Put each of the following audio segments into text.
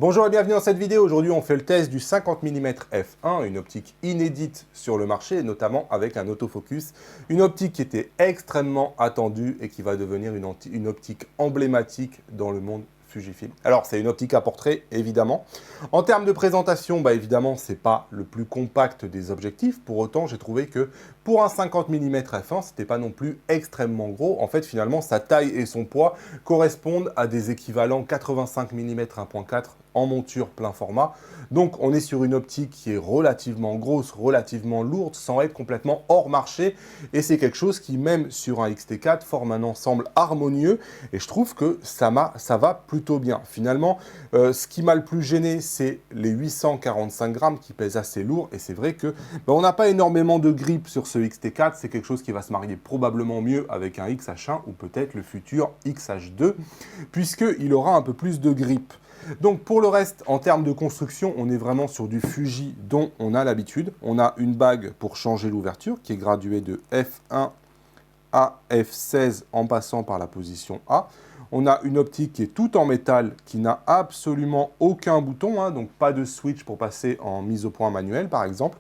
Bonjour et bienvenue dans cette vidéo. Aujourd'hui, on fait le test du 50 mm f1, une optique inédite sur le marché, notamment avec un autofocus. Une optique qui était extrêmement attendue et qui va devenir une optique emblématique dans le monde Fujifilm. Alors, c'est une optique à portrait, évidemment. En termes de présentation, évidemment, ce n'est pas le plus compact des objectifs. Pour autant, j'ai trouvé que pour un 50 mm f1, ce n'était pas non plus extrêmement gros. En fait, finalement, sa taille et son poids correspondent à des équivalents 85 mm 1.4 en monture plein format. Donc, on est sur une optique qui est relativement grosse, relativement lourde, sans être complètement hors marché. Et c'est quelque chose qui, même sur un XT4, forme un ensemble harmonieux. Et je trouve que ça va plutôt bien. Finalement, ce qui m'a le plus gêné, c'est les 845 grammes qui pèsent assez lourd. Et c'est vrai que on n'a pas énormément de grip sur ce XT4. C'est quelque chose qui va se marier probablement mieux avec un XH1 ou peut-être le futur XH2, puisqu'il aura un peu plus de grip. Donc pour le reste, en termes de construction, on est vraiment sur du Fuji dont on a l'habitude. On a une bague pour changer l'ouverture qui est graduée de F1 à F16 en passant par la position A. On a une optique qui est toute en métal, qui n'a absolument aucun bouton, donc pas de switch pour passer en mise au point manuelle par exemple.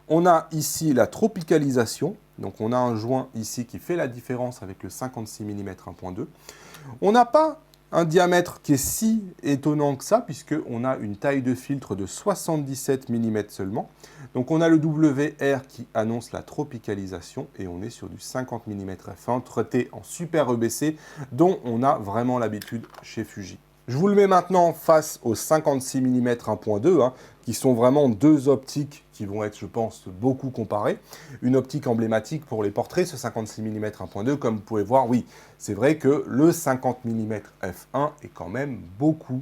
On a ici la tropicalisation, donc on a un joint ici qui fait la différence avec le 56 mm 1.2. On n'a pas un diamètre qui est si étonnant que ça, puisqu'on a une taille de filtre de 77 mm seulement. Donc on a le WR qui annonce la tropicalisation, et on est sur du 50 mm f1 traité en super EBC, dont on a vraiment l'habitude chez Fuji. Je vous le mets maintenant face au 56 mm 1.2, qui sont vraiment deux optiques qui vont être, je pense, beaucoup comparées. Une optique emblématique pour les portraits, ce 56 mm 1.2, comme vous pouvez voir, oui, c'est vrai que le 50 mm f1 est quand même beaucoup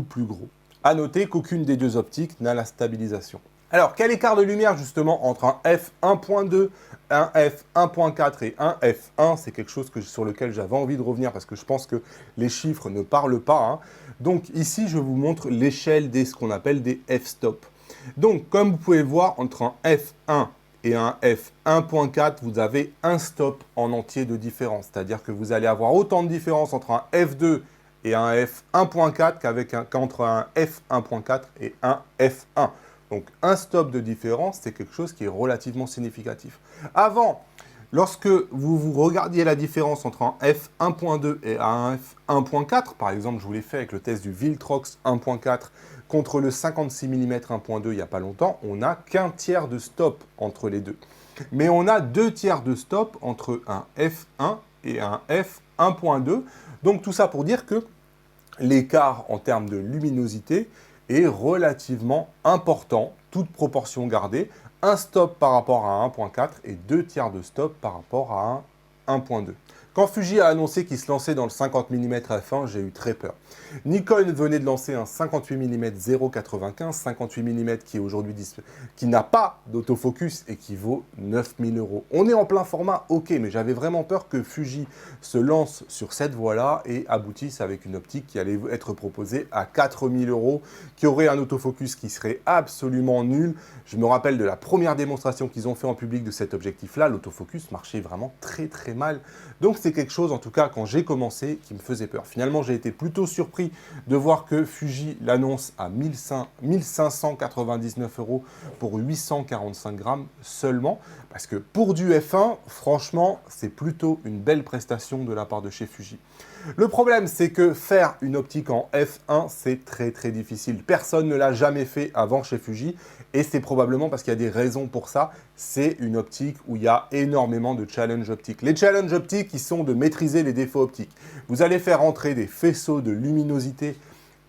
plus gros. A noter qu'aucune des deux optiques n'a la stabilisation. Alors, quel écart de lumière justement entre un f1.2, un f1.4 et un f1? C'est quelque chose sur lequel j'avais envie de revenir parce que je pense que les chiffres ne parlent pas. Donc ici, je vous montre l'échelle des ce qu'on appelle des f-stop. Donc, comme vous pouvez voir, entre un f1 et un f1.4, vous avez un stop en entier de différence. C'est-à-dire que vous allez avoir autant de différence entre un f2 et un f1.4 qu'entre un f1.4 et un f1. Donc, un stop de différence, c'est quelque chose qui est relativement significatif. Avant, lorsque vous regardiez la différence entre un f1.2 et un f1.4, par exemple, je vous l'ai fait avec le test du Viltrox 1.4 contre le 56 mm 1.2 il n'y a pas longtemps, on n'a qu'un tiers de stop entre les deux. Mais on a 2/3 de stop entre un f1 et un f1.2. Donc, tout ça pour dire que l'écart en termes de luminosité est relativement important, toute proportion gardée, un stop par rapport à un 1.4 et 2/3 de stop par rapport à un 1.2. Quand Fuji a annoncé qu'il se lançait dans le 50 mm f1, j'ai eu très peur. Nikon venait de lancer un 58 mm 0,95, 58 mm qui est aujourd'hui qui n'a pas d'autofocus et qui vaut 9000 €. On est en plein format, ok, mais j'avais vraiment peur que Fuji se lance sur cette voie-là et aboutisse avec une optique qui allait être proposée à 4000 €, qui aurait un autofocus qui serait absolument nul. Je me rappelle de la première démonstration qu'ils ont fait en public de cet objectif-là, l'autofocus marchait vraiment très mal. Donc c'est quelque chose, en tout cas, quand j'ai commencé, qui me faisait peur. Finalement, j'ai été plutôt surpris de voir que Fuji l'annonce à 1599 € pour 845 grammes seulement. Parce que pour du F1, franchement, c'est plutôt une belle prestation de la part de chez Fuji. Le problème, c'est que faire une optique en F1, c'est très difficile. Personne ne l'a jamais fait avant chez Fuji et c'est probablement parce qu'il y a des raisons pour ça. C'est une optique où il y a énormément de challenges optiques. Les challenges optiques, ils sont de maîtriser les défauts optiques. Vous allez faire entrer des faisceaux de luminosité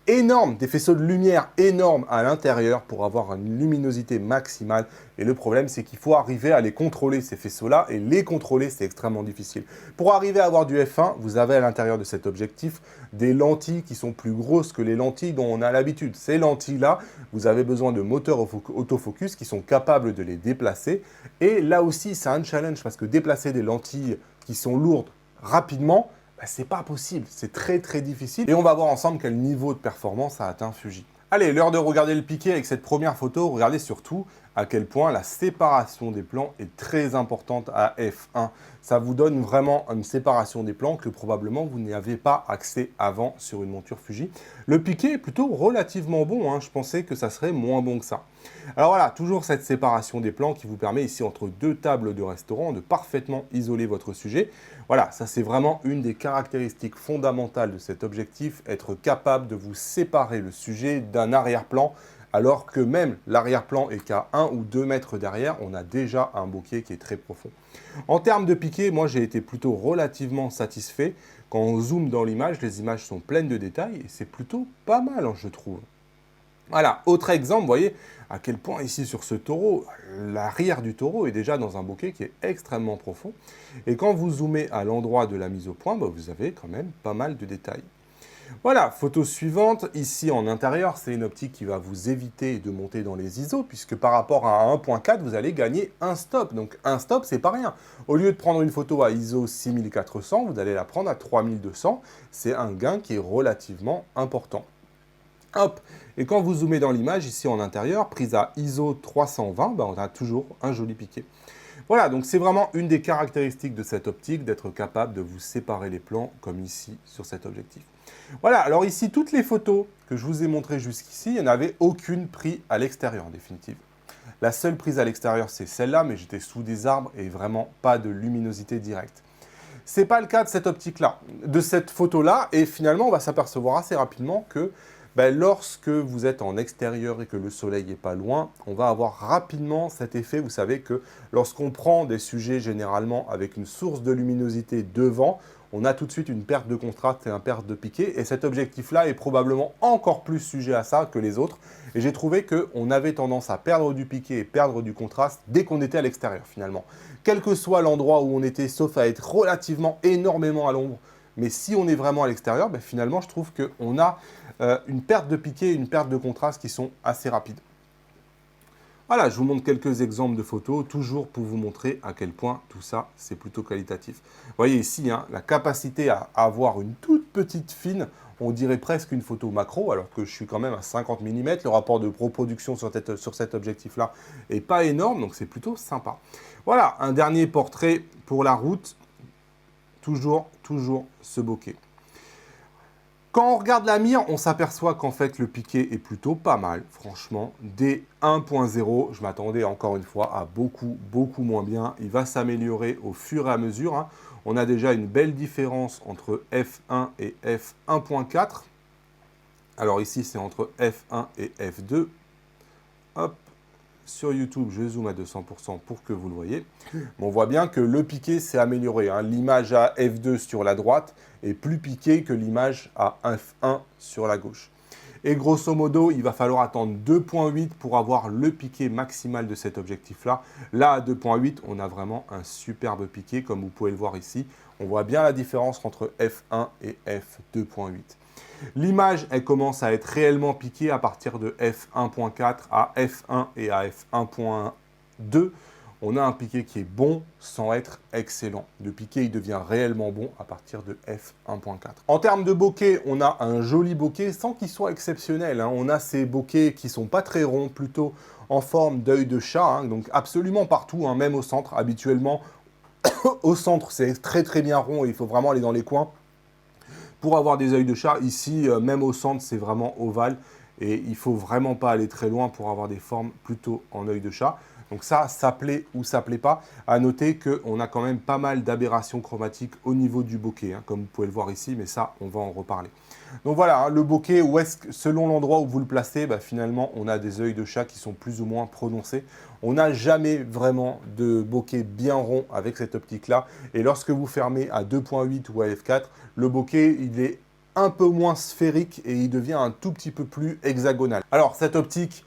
énormes, des faisceaux de lumière énormes à l'intérieur pour avoir une luminosité maximale. Et le problème, c'est qu'il faut arriver à les contrôler, ces faisceaux-là, et les contrôler, c'est extrêmement difficile. Pour arriver à avoir du F1, vous avez à l'intérieur de cet objectif des lentilles qui sont plus grosses que les lentilles dont on a l'habitude. Ces lentilles-là, vous avez besoin de moteurs autofocus qui sont capables de les déplacer. Et là aussi, c'est un challenge parce que déplacer des lentilles qui sont lourdes rapidement, c'est pas possible, c'est très difficile. Et on va voir ensemble quel niveau de performance a atteint Fuji. Allez, l'heure de regarder le piqué avec cette première photo. Regardez surtout à quel point la séparation des plans est très importante à f1. Ça vous donne vraiment une séparation des plans que probablement vous n'y avez pas accès avant sur une monture Fuji. Le piqué est plutôt relativement bon, hein. Je pensais que ça serait moins bon que ça. Alors voilà, toujours cette séparation des plans qui vous permet ici entre deux tables de restaurant de parfaitement isoler votre sujet. Voilà, ça c'est vraiment une des caractéristiques fondamentales de cet objectif, être capable de vous séparer le sujet d'un arrière-plan, alors que même l'arrière-plan est qu'à 1 ou 2 mètres derrière, on a déjà un bokeh qui est très profond. En termes de piqué, moi j'ai été plutôt relativement satisfait. Quand on zoome dans l'image, les images sont pleines de détails et c'est plutôt pas mal, hein, je trouve. Voilà, autre exemple, vous voyez à quel point ici sur ce taureau, l'arrière du taureau est déjà dans un bokeh qui est extrêmement profond. Et quand vous zoomez à l'endroit de la mise au point, bah, vous avez quand même pas mal de détails. Voilà, photo suivante, ici en intérieur, c'est une optique qui va vous éviter de monter dans les ISO, puisque par rapport à 1.4, vous allez gagner un stop. Donc un stop, c'est pas rien. Au lieu de prendre une photo à ISO 6400, vous allez la prendre à 3200. C'est un gain qui est relativement important. Hop. Et quand vous zoomez dans l'image, ici en intérieur, prise à ISO 320, ben on a toujours un joli piqué. Voilà, donc c'est vraiment une des caractéristiques de cette optique, d'être capable de vous séparer les plans, comme ici sur cet objectif. Voilà, alors ici, toutes les photos que je vous ai montrées jusqu'ici, il n'y en avait aucune prise à l'extérieur en définitive. La seule prise à l'extérieur, c'est celle-là, mais j'étais sous des arbres et vraiment pas de luminosité directe. Ce n'est pas le cas de cette optique-là, de cette photo-là, et finalement, on va s'apercevoir assez rapidement que lorsque vous êtes en extérieur et que le soleil n'est pas loin, on va avoir rapidement cet effet. Vous savez que lorsqu'on prend des sujets généralement avec une source de luminosité devant, on a tout de suite une perte de contraste et une perte de piqué. Et cet objectif-là est probablement encore plus sujet à ça que les autres. Et j'ai trouvé qu'on avait tendance à perdre du piqué et perdre du contraste dès qu'on était à l'extérieur finalement. Quel que soit l'endroit où on était, sauf à être relativement énormément à l'ombre, mais si on est vraiment à l'extérieur, finalement, je trouve qu'on a une perte de piqué et une perte de contraste qui sont assez rapides. Voilà, je vous montre quelques exemples de photos, toujours pour vous montrer à quel point tout ça, c'est plutôt qualitatif. Vous voyez ici, hein, la capacité à avoir une toute petite fine, on dirait presque une photo macro, alors que je suis quand même à 50 mm. Le rapport de reproduction sur cet objectif-là n'est pas énorme, donc c'est plutôt sympa. Voilà, un dernier portrait pour la route. Toujours ce bokeh. Quand on regarde la mire, on s'aperçoit qu'en fait, le piqué est plutôt pas mal. Franchement, dès 1.0, je m'attendais encore une fois à beaucoup moins bien. Il va s'améliorer au fur et à mesure, hein. On a déjà une belle différence entre F1 et F1.4. Alors ici, c'est entre F1 et F2. Hop. Sur YouTube, je zoome à 200% pour que vous le voyez. On voit bien que le piqué s'est amélioré, hein. L'image à F2 sur la droite est plus piquée que l'image à F1 sur la gauche. Et grosso modo, il va falloir attendre 2.8 pour avoir le piqué maximal de cet objectif-là. Là, à 2.8, on a vraiment un superbe piqué, comme vous pouvez le voir ici. On voit bien la différence entre F1 et F2.8. L'image, elle commence à être réellement piquée à partir de F1.4 à F1 et à F1.2. On a un piqué qui est bon sans être excellent. Le piqué, il devient réellement bon à partir de F1.4. En termes de bokeh, on a un joli bokeh sans qu'il soit exceptionnel, hein. On a ces bokehs qui sont pas très ronds, plutôt en forme d'œil de chat, hein. Donc absolument partout, hein, même au centre. Habituellement, au centre, c'est très bien rond et il faut vraiment aller dans les coins. Pour avoir des yeux de chat, ici, même au centre, c'est vraiment ovale. Et il ne faut vraiment pas aller très loin pour avoir des formes plutôt en œil de chat. Donc ça plaît ou ça plaît pas. À noter qu'on a quand même pas mal d'aberrations chromatiques au niveau du bokeh, hein, comme vous pouvez le voir ici, mais ça, on va en reparler. Donc voilà, hein, le bokeh, selon l'endroit où vous le placez, finalement, on a des yeux de chat qui sont plus ou moins prononcés. On n'a jamais vraiment de bokeh bien rond avec cette optique-là. Et lorsque vous fermez à 2.8 ou à F4, le bokeh, il est un peu moins sphérique et il devient un tout petit peu plus hexagonal. Alors, cette optique,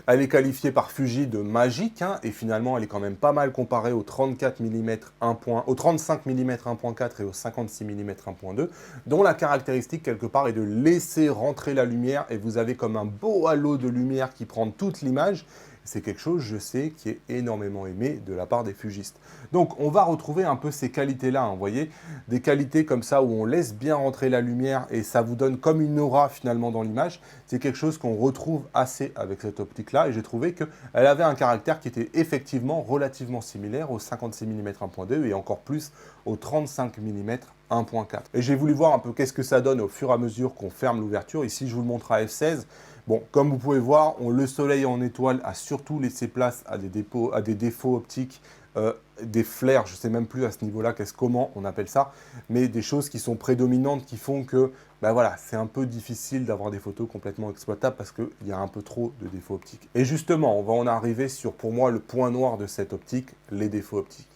elle est qualifiée par Fuji de magique, hein, et finalement, elle est quand même pas mal comparée au 34 mm 1. Au 35 mm 1.4 et au 56 mm 1.2, dont la caractéristique, quelque part, est de laisser rentrer la lumière, et vous avez comme un beau halo de lumière qui prend toute l'image. C'est quelque chose, je sais, qui est énormément aimé de la part des fugistes. Donc, on va retrouver un peu ces qualités-là, hein, vous voyez, des qualités comme ça où on laisse bien rentrer la lumière et ça vous donne comme une aura finalement dans l'image. C'est quelque chose qu'on retrouve assez avec cette optique-là et j'ai trouvé qu'elle avait un caractère qui était effectivement relativement similaire au 56 mm 1.2 et encore plus au 35 mm 1.4. Et j'ai voulu voir un peu qu'est-ce que ça donne au fur et à mesure qu'on ferme l'ouverture. Ici, je vous le montre à f16. Bon, comme vous pouvez voir, le soleil en étoile a surtout laissé place à des défauts optiques, des flares, je ne sais même plus à ce niveau-là comment on appelle ça, mais des choses qui sont prédominantes qui font que ben voilà, c'est un peu difficile d'avoir des photos complètement exploitables parce qu'il y a un peu trop de défauts optiques. Et justement, on va en arriver sur, pour moi, le point noir de cette optique, les défauts optiques.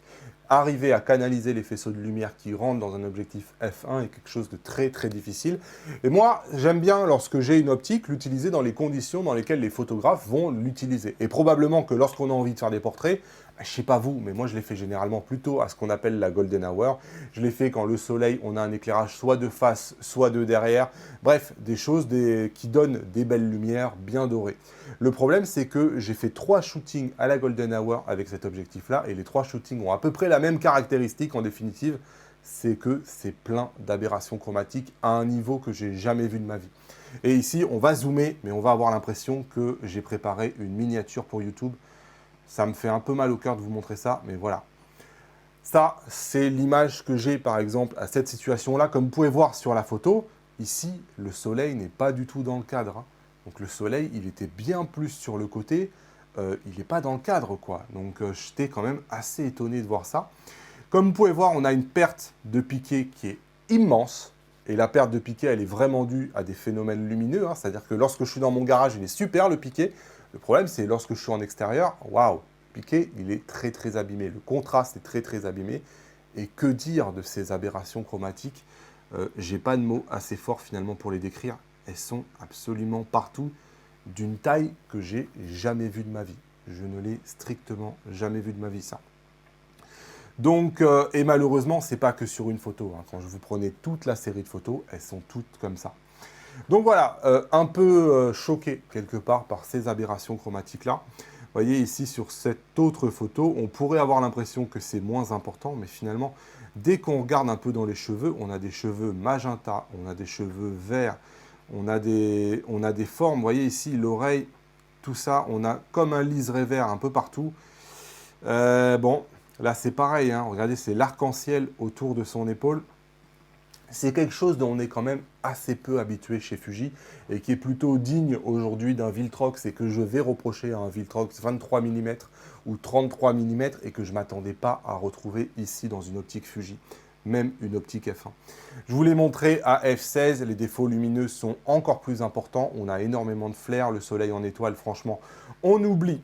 Arriver à canaliser les faisceaux de lumière qui rentrent dans un objectif f1 est quelque chose de très très difficile. Et moi, j'aime bien, lorsque j'ai une optique, l'utiliser dans les conditions dans lesquelles les photographes vont l'utiliser. Et probablement que lorsqu'on a envie de faire des portraits, je ne sais pas vous, mais moi je les fais généralement plutôt à ce qu'on appelle la golden hour. Je les fais quand le soleil, on a un éclairage soit de face, soit de derrière. Bref, des choses qui donnent des belles lumières bien dorées. Le problème, c'est que j'ai fait 3 shootings à la golden hour avec cet objectif-là, et les 3 shootings ont à peu près la même caractéristique en définitive, c'est que c'est plein d'aberrations chromatiques à un niveau que j'ai jamais vu de ma vie. Et ici, on va zoomer, mais on va avoir l'impression que j'ai préparé une miniature pour YouTube. Ça me fait un peu mal au cœur de vous montrer ça, mais voilà. Ça, c'est l'image que j'ai, par exemple, à cette situation-là. Comme vous pouvez voir sur la photo, ici, le soleil n'est pas du tout dans le cadre, hein. Donc le soleil, il était bien plus sur le côté, il n'est pas dans le cadre, quoi. Donc j'étais quand même assez étonné de voir ça. Comme vous pouvez voir, on a une perte de piqué qui est immense. Et la perte de piqué, elle est vraiment due à des phénomènes lumineux, hein. C'est-à-dire que lorsque je suis dans mon garage, il est super le piqué. Le problème, c'est lorsque je suis en extérieur, waouh, le piqué, il est très très abîmé. Le contraste est très très abîmé. Et que dire de ces aberrations chromatiques? J'ai pas de mots assez forts finalement pour les décrire. Elles sont absolument partout, d'une taille que j'ai jamais vue de ma vie. Je ne l'ai strictement jamais vu de ma vie, ça. Donc, et malheureusement, c'est pas que sur une photo, hein. Quand je vous prenais toute la série de photos, elles sont toutes comme ça. Donc voilà, un peu choqué quelque part par ces aberrations chromatiques-là. Vous voyez ici sur cette autre photo, on pourrait avoir l'impression que c'est moins important, mais finalement, dès qu'on regarde un peu dans les cheveux, on a des cheveux magenta, on a des cheveux verts, on a des formes, vous voyez ici, l'oreille, tout ça, on a comme un liseré vert un peu partout. Bon, là c'est pareil, hein, regardez, c'est l'arc-en-ciel autour de son épaule. C'est quelque chose dont on est quand même assez peu habitué chez Fuji et qui est plutôt digne aujourd'hui d'un Viltrox et que je vais reprocher à un Viltrox 23 mm ou 33 mm et que je ne m'attendais pas à retrouver ici dans une optique Fuji, même une optique f1. Je vous l'ai montré à f16, les défauts lumineux sont encore plus importants, on a énormément de flair, le soleil en étoile, franchement, on oublie.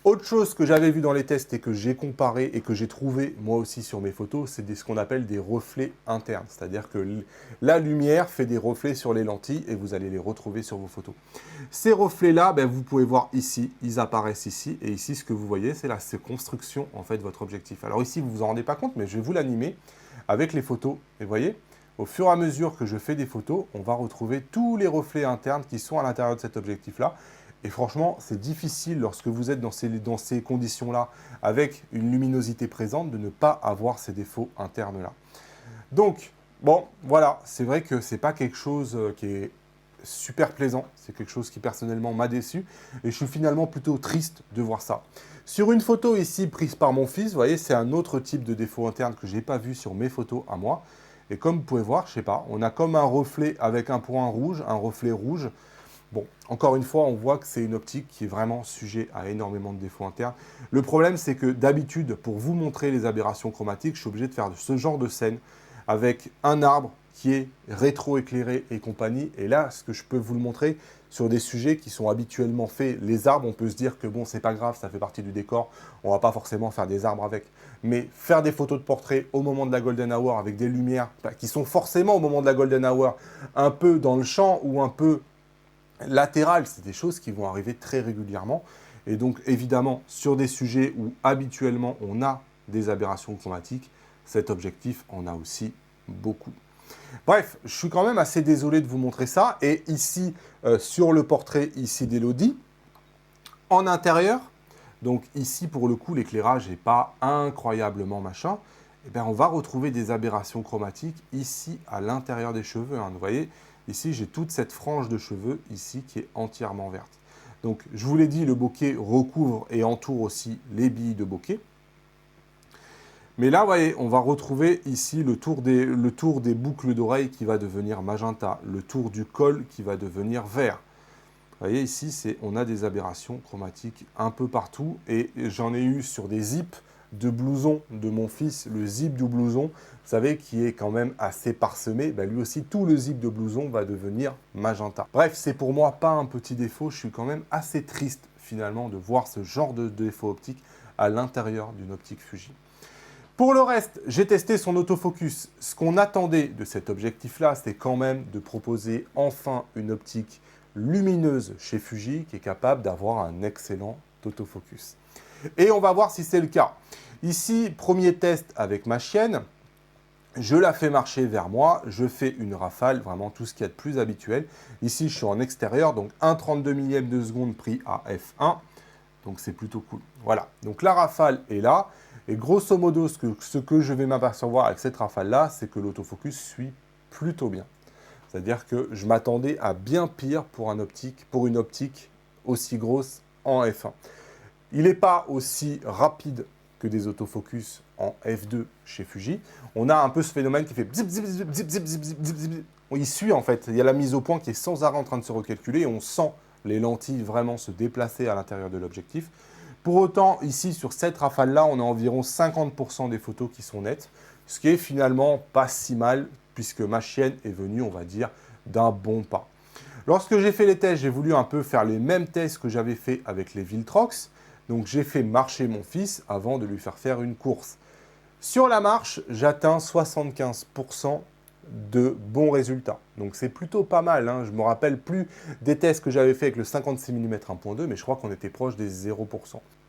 Autre chose que j'avais vu dans les tests et que j'ai comparé et que j'ai trouvé moi aussi sur mes photos, c'est ce qu'on appelle des reflets internes. C'est-à-dire que la lumière fait des reflets sur les lentilles et vous allez les retrouver sur vos photos. Ces reflets-là, ben, vous pouvez voir ici, ils apparaissent ici. Et ici, ce que vous voyez, c'est la construction en fait de votre objectif. Alors ici, vous ne vous en rendez pas compte, mais je vais vous l'animer avec les photos. Et vous voyez, au fur et à mesure que je fais des photos, on va retrouver tous les reflets internes qui sont à l'intérieur de cet objectif-là. Et franchement, c'est difficile lorsque vous êtes dans ces conditions-là, avec une luminosité présente, de ne pas avoir ces défauts internes-là. Donc, bon, voilà, c'est vrai que ce n'est pas quelque chose qui est super plaisant. C'est quelque chose qui, personnellement, m'a déçu. Et je suis finalement plutôt triste de voir ça. Sur une photo ici, prise par mon fils, vous voyez, c'est un autre type de défaut interne que je n'ai pas vu sur mes photos à moi. Et comme vous pouvez voir, je ne sais pas, on a comme un reflet avec un point rouge, un reflet rouge. Bon, encore une fois, on voit que c'est une optique qui est vraiment sujet à énormément de défauts internes. Le problème, c'est que d'habitude, pour vous montrer les aberrations chromatiques, je suis obligé de faire ce genre de scène avec un arbre qui est rétro-éclairé et compagnie. Et là, ce que je peux vous le montrer sur des sujets qui sont habituellement faits, les arbres, on peut se dire que bon, c'est pas grave, ça fait partie du décor, on va pas forcément faire des arbres avec. Mais faire des photos de portrait au moment de la Golden Hour avec des lumières qui sont forcément au moment de la Golden Hour un peu dans le champ ou un peu latéral, c'est des choses qui vont arriver très régulièrement. Et donc, évidemment, sur des sujets où habituellement on a des aberrations chromatiques, cet objectif en a aussi beaucoup. Bref, je suis quand même assez désolé de vous montrer ça. Et ici, sur le portrait ici d'Elodie, en intérieur, Donc ici, pour le coup, l'éclairage n'est pas incroyablement machin. Eh bien, on va retrouver des aberrations chromatiques ici à l'intérieur des cheveux. Hein. Vous voyez, ici, j'ai toute cette frange de cheveux ici qui est entièrement verte. Donc, je vous l'ai dit, le bokeh recouvre et entoure aussi les billes de bokeh. Mais là, vous voyez, on va retrouver ici le tour des boucles d'oreilles qui va devenir magenta, le tour du col qui va devenir vert. Vous voyez, ici, on a des aberrations chromatiques un peu partout. Et j'en ai eu sur des zips de blouson de mon fils, le zip du blouson, vous savez, qui est quand même assez parsemé. Ben, lui aussi, tout le zip de blouson va devenir magenta. Bref, c'est pour moi pas un petit défaut. Je suis quand même assez triste, finalement, de voir ce genre de défaut optique à l'intérieur d'une optique Fuji. Pour le reste, j'ai testé son autofocus. Ce qu'on attendait de cet objectif-là, c'est quand même de proposer enfin une optique lumineuse chez Fuji qui est capable d'avoir un excellent autofocus. Et on va voir si c'est le cas. Ici, premier test avec ma chienne. Je la fais marcher vers moi, je fais une rafale, vraiment tout ce qu'il y a de plus habituel. Ici, je suis en extérieur, donc 1,32 millième de seconde pris à f1. Donc c'est plutôt cool. Voilà, donc la rafale est là. Et grosso modo, ce que je vais m'apercevoir avec cette rafale-là, c'est que l'autofocus suit plutôt bien. C'est-à-dire que je m'attendais à bien pire pour une optique aussi grosse en f1. Il n'est pas aussi rapide que des autofocus en f2 chez Fuji. On a un peu ce phénomène qui fait zip, zip, zip, zip, zip, zip, zip, zip, zip. Il suit en fait. Il y a la mise au point qui est sans arrêt en train de se recalculer et on sent les lentilles vraiment se déplacer à l'intérieur de l'objectif. Pour autant, ici, sur cette rafale-là, on a environ 50% des photos qui sont nettes, ce qui est finalement pas si mal, puisque ma chienne est venue, on va dire, d'un bon pas. Lorsque j'ai fait les tests, j'ai voulu un peu faire les mêmes tests que j'avais fait avec les Viltrox. Donc, j'ai fait marcher mon fils avant de lui faire une course. Sur la marche, j'atteins 75% de bons résultats. Donc c'est plutôt pas mal. Hein. Je ne me rappelle plus des tests que j'avais fait avec le 56 mm 1.2, mais je crois qu'on était proche des 0%.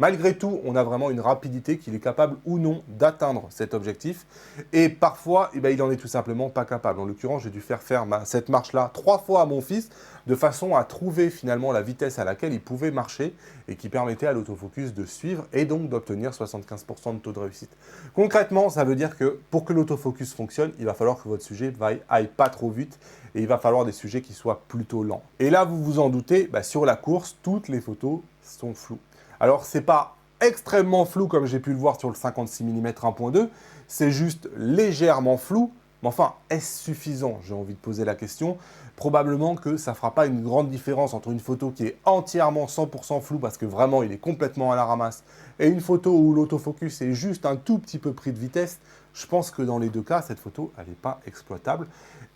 Malgré tout, on a vraiment une rapidité qu'il est capable ou non d'atteindre cet objectif. Et parfois, il n'en est tout simplement pas capable. En l'occurrence, j'ai dû faire cette marche-là 3 fois à mon fils, de façon à trouver finalement la vitesse à laquelle il pouvait marcher et qui permettait à l'autofocus de suivre et donc d'obtenir 75% de taux de réussite. Concrètement, ça veut dire que pour que l'autofocus fonctionne, il va falloir que votre sujet aille pas trop vite et il va falloir des sujets qui soient plutôt lents. Et là, vous vous en doutez, sur la course, toutes les photos sont floues. Alors, ce n'est pas extrêmement flou comme j'ai pu le voir sur le 56 mm 1.2, c'est juste légèrement flou. Mais enfin, est-ce suffisant? J'ai envie de poser la question. Probablement que ça ne fera pas une grande différence entre une photo qui est entièrement 100% floue parce que vraiment il est complètement à la ramasse et une photo où l'autofocus est juste un tout petit peu pris de vitesse. Je pense que dans les deux cas, cette photo, elle n'est pas exploitable.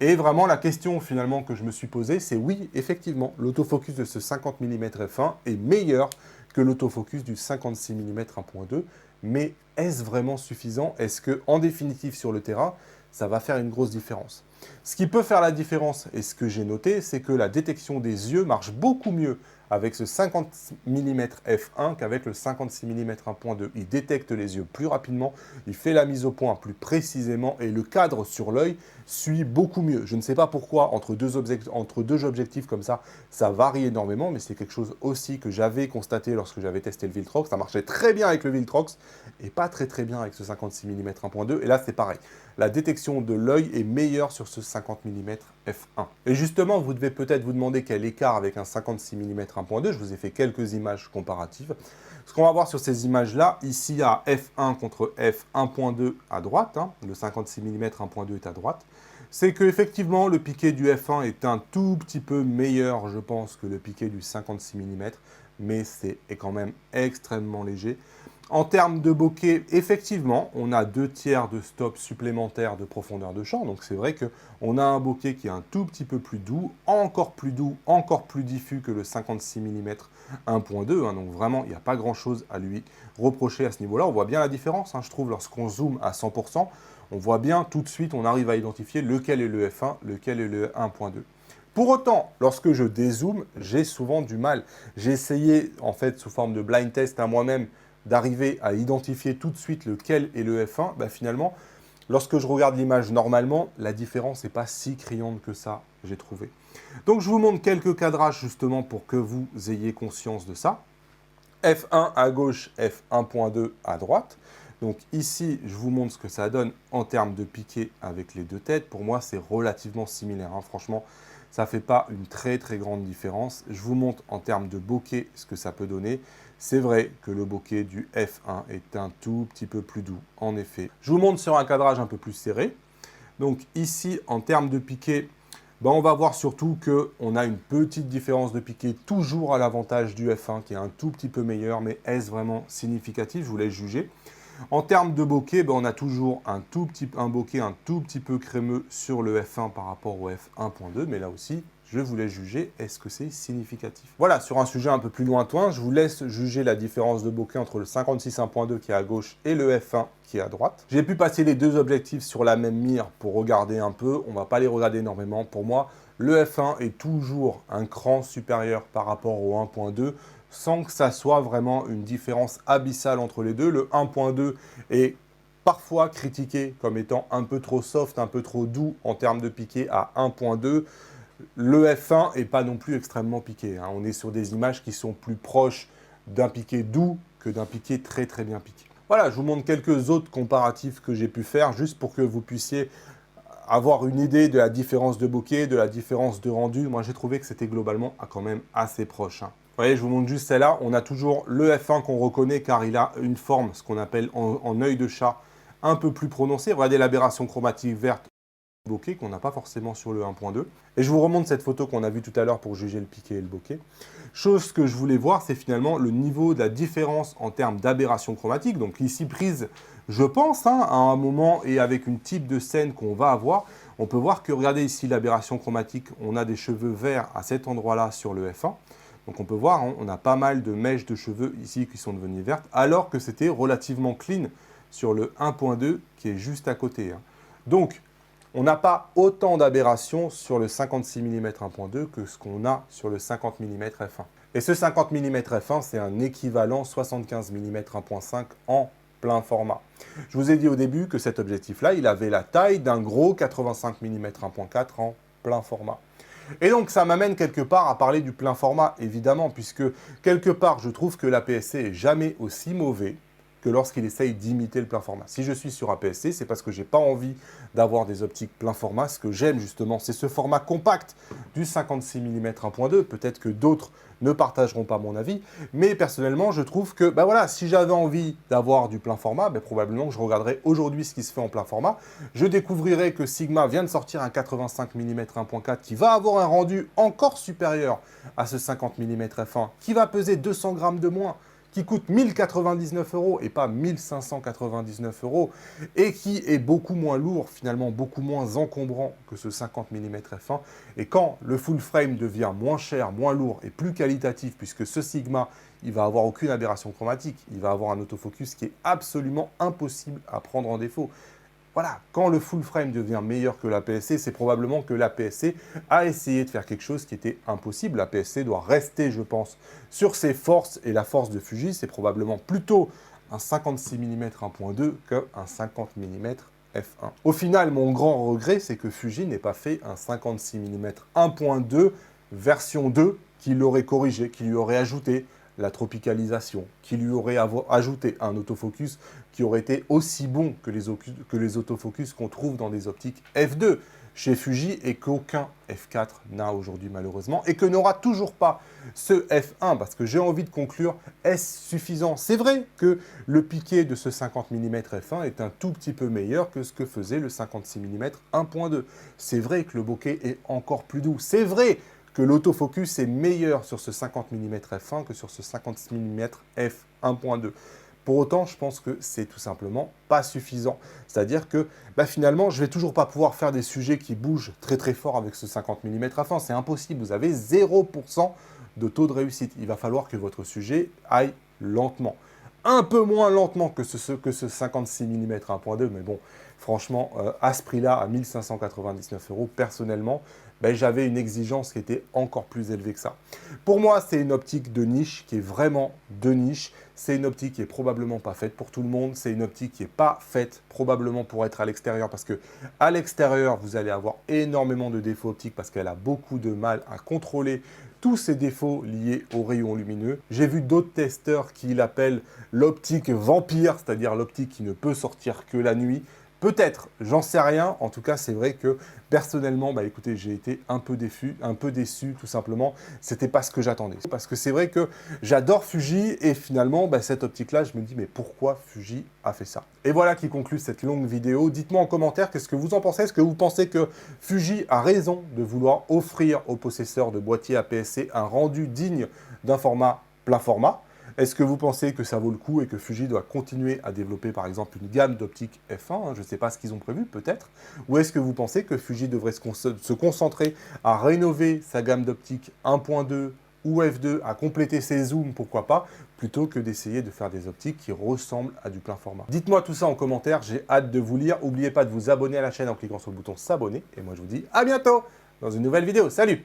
Et vraiment, la question finalement que je me suis posée, c'est oui, effectivement, l'autofocus de ce 50 mm f1 est meilleur que l'autofocus du 56 mm 1.2. Mais est-ce vraiment suffisant? Est-ce que, en définitive, sur le terrain, ça va faire une grosse différence? Ce qui peut faire la différence, et ce que j'ai noté, c'est que la détection des yeux marche beaucoup mieux avec ce 50 mm f1 qu'avec le 56 mm 1.2. Il détecte les yeux plus rapidement, il fait la mise au point plus précisément et le cadre sur l'œil suit beaucoup mieux. Je ne sais pas pourquoi entre deux objectifs comme ça varie énormément, mais c'est quelque chose aussi que j'avais constaté lorsque j'avais testé le Viltrox. Ça marchait très bien avec le Viltrox et pas très bien avec ce 56 mm 1.2. Et là, c'est pareil. La détection de l'œil est meilleure sur ce 50 mm f1. Et justement, vous devez peut-être vous demander quel écart avec un 56 mm 1.2. Je vous ai fait quelques images comparatives. Ce qu'on va voir sur ces images-là, ici à f1 contre f1.2 à droite, le 56 mm 1.2 est à droite, c'est qu'effectivement, le piqué du f1 est un tout petit peu meilleur, je pense, que le piqué du 56 mm, mais c'est quand même extrêmement léger. En termes de bokeh, effectivement, on a 2/3 de stop supplémentaires de profondeur de champ. Donc c'est vrai qu'on a un bokeh qui est un tout petit peu plus doux, encore plus diffus que le 56 mm 1.2. Donc vraiment, il n'y a pas grand-chose à lui reprocher à ce niveau-là. On voit bien la différence, je trouve, lorsqu'on zoome à 100%. On voit bien tout de suite, on arrive à identifier lequel est le f1, lequel est le 1.2. Pour autant, lorsque je dézoome, j'ai souvent du mal. J'ai essayé, en fait, sous forme de blind test à moi-même, d'arriver à identifier tout de suite lequel est le f1. Finalement, lorsque je regarde l'image normalement, la différence n'est pas si criante que ça, j'ai trouvé. Donc, je vous montre quelques cadrages justement pour que vous ayez conscience de ça. f1 à gauche, f1.2 à droite. Donc ici, je vous montre ce que ça donne en termes de piqué avec les deux têtes. Pour moi, c'est relativement similaire, hein. Franchement, ça ne fait pas une très grande différence. Je vous montre en termes de bokeh ce que ça peut donner. C'est vrai que le bokeh du f1 est un tout petit peu plus doux, en effet. Je vous montre sur un cadrage un peu plus serré. Donc ici, en termes de piqué, ben on va voir surtout qu'on a une petite différence de piqué, toujours à l'avantage du f1, qui est un tout petit peu meilleur, mais est-ce vraiment significatif? Je vous laisse juger. En termes de bokeh, ben on a toujours un bokeh un tout petit peu crémeux sur le f1 par rapport au f1.2, mais là aussi, je vous laisse juger, est-ce que c'est significatif? Voilà, sur un sujet un peu plus lointain, je vous laisse juger la différence de bokeh entre le 56 1.2 qui est à gauche et le f1 qui est à droite. J'ai pu passer les deux objectifs sur la même mire pour regarder un peu, on ne va pas les regarder énormément. Pour moi, le f1 est toujours un cran supérieur par rapport au 1.2, sans que ça soit vraiment une différence abyssale entre les deux. Le 1.2 est parfois critiqué comme étant un peu trop soft, un peu trop doux en termes de piqué à 1.2. Le f1 n'est pas non plus extrêmement piqué, hein. On est sur des images qui sont plus proches d'un piqué doux que d'un piqué très bien piqué. Voilà, je vous montre quelques autres comparatifs que j'ai pu faire, juste pour que vous puissiez avoir une idée de la différence de bokeh, de la différence de rendu. Moi, j'ai trouvé que c'était globalement quand même assez proche, hein. Vous voyez, je vous montre juste celle-là. On a toujours le f1 qu'on reconnaît car il a une forme, ce qu'on appelle en œil de chat, un peu plus prononcée. Regardez l'aberration chromatique verte bokeh qu'on n'a pas forcément sur le 1.2. Et je vous remonte cette photo qu'on a vue tout à l'heure pour juger le piqué et le bokeh. Chose que je voulais voir, c'est finalement le niveau de la différence en termes d'aberration chromatique. Donc ici prise, je pense, hein, à un moment et avec une type de scène qu'on va avoir, on peut voir que, regardez ici l'aberration chromatique, on a des cheveux verts à cet endroit-là sur le f1. Donc on peut voir, hein, on a pas mal de mèches de cheveux ici qui sont devenues vertes, alors que c'était relativement clean sur le 1.2 qui est juste à côté, hein. Donc, on n'a pas autant d'aberrations sur le 56 mm 1.2 que ce qu'on a sur le 50 mm f1. Et ce 50 mm f1, c'est un équivalent 75 mm 1.5 en plein format. Je vous ai dit au début que cet objectif-là, il avait la taille d'un gros 85 mm 1.4 en plein format. Et donc, ça m'amène quelque part à parler du plein format, évidemment, puisque quelque part, je trouve que l'APS-C est jamais aussi mauvais que lorsqu'il essaye d'imiter le plein format. Si je suis sur APS-C, c'est parce que je n'ai pas envie d'avoir des optiques plein format. Ce que j'aime justement, c'est ce format compact du 56 mm 1.2. Peut-être que d'autres ne partageront pas mon avis, mais personnellement, je trouve que voilà, si j'avais envie d'avoir du plein format, probablement que je regarderais aujourd'hui ce qui se fait en plein format. Je découvrirais que Sigma vient de sortir un 85 mm 1.4 qui va avoir un rendu encore supérieur à ce 50 mm f1, qui va peser 200 grammes de moins, qui coûte 1099 € et pas 1599 € et qui est beaucoup moins lourd, finalement beaucoup moins encombrant que ce 50 mm f1. Et quand le full frame devient moins cher, moins lourd et plus qualitatif, puisque ce Sigma, il va avoir aucune aberration chromatique, il va avoir un autofocus qui est absolument impossible à prendre en défaut. Voilà, quand le full frame devient meilleur que l'APS-C, c'est probablement que l'APS-C a essayé de faire quelque chose qui était impossible. L'APS-C doit rester, je pense, sur ses forces, et la force de Fuji, c'est probablement plutôt un 56 mm 1.2 qu'un 50 mm f1. Au final, mon grand regret, c'est que Fuji n'ait pas fait un 56 mm 1.2 version 2 qui l'aurait corrigé, qui lui aurait ajouté la tropicalisation, qui lui aurait ajouté un autofocus qui aurait été aussi bon que les autofocus qu'on trouve dans des optiques f2 chez Fuji et qu'aucun f4 n'a aujourd'hui malheureusement et que n'aura toujours pas ce f1 parce que j'ai envie de conclure, est-ce suffisant? C'est vrai que le piqué de ce 50 mm f1 est un tout petit peu meilleur que ce que faisait le 56 mm 1.2. C'est vrai que le bokeh est encore plus doux. C'est vrai que l'autofocus est meilleur sur ce 50 mm f1 que sur ce 50 mm f1.2. Pour autant, je pense que c'est tout simplement pas suffisant. C'est-à-dire que finalement, je ne vais toujours pas pouvoir faire des sujets qui bougent très fort avec ce 50 mm f1. C'est impossible. Vous avez 0% de taux de réussite. Il va falloir que votre sujet aille lentement. Un peu moins lentement que ce 56 mm 1.2, mais bon, franchement, à ce prix-là, à 1599 €, personnellement, j'avais une exigence qui était encore plus élevée que ça. Pour moi, c'est une optique de niche qui est vraiment de niche. C'est une optique qui est probablement pas faite pour tout le monde. C'est une optique qui n'est pas faite probablement pour être à l'extérieur parce que à l'extérieur, vous allez avoir énormément de défauts optiques parce qu'elle a beaucoup de mal à contrôler tous ces défauts liés aux rayons lumineux. J'ai vu d'autres testeurs qui l'appellent l'optique vampire, c'est-à-dire l'optique qui ne peut sortir que la nuit. Peut-être, j'en sais rien. En tout cas, c'est vrai que personnellement, écoutez, j'ai été un peu déçu tout simplement. C'était pas ce que j'attendais. Parce que c'est vrai que j'adore Fuji et finalement, cette optique-là, je me dis, mais pourquoi Fuji a fait ça? Et voilà qui conclut cette longue vidéo. Dites-moi en commentaire qu'est-ce que vous en pensez. Est-ce que vous pensez que Fuji a raison de vouloir offrir aux possesseurs de boîtiers APS-C un rendu digne d'un format plein format? Est-ce que vous pensez que ça vaut le coup et que Fuji doit continuer à développer par exemple une gamme d'optiques f1, je ne sais pas ce qu'ils ont prévu peut-être, ou est-ce que vous pensez que Fuji devrait se concentrer à rénover sa gamme d'optiques 1.2 ou f2, à compléter ses zooms, pourquoi pas, plutôt que d'essayer de faire des optiques qui ressemblent à du plein format. Dites-moi tout ça en commentaire, j'ai hâte de vous lire. N'oubliez pas de vous abonner à la chaîne en cliquant sur le bouton s'abonner, et moi je vous dis à bientôt dans une nouvelle vidéo. Salut!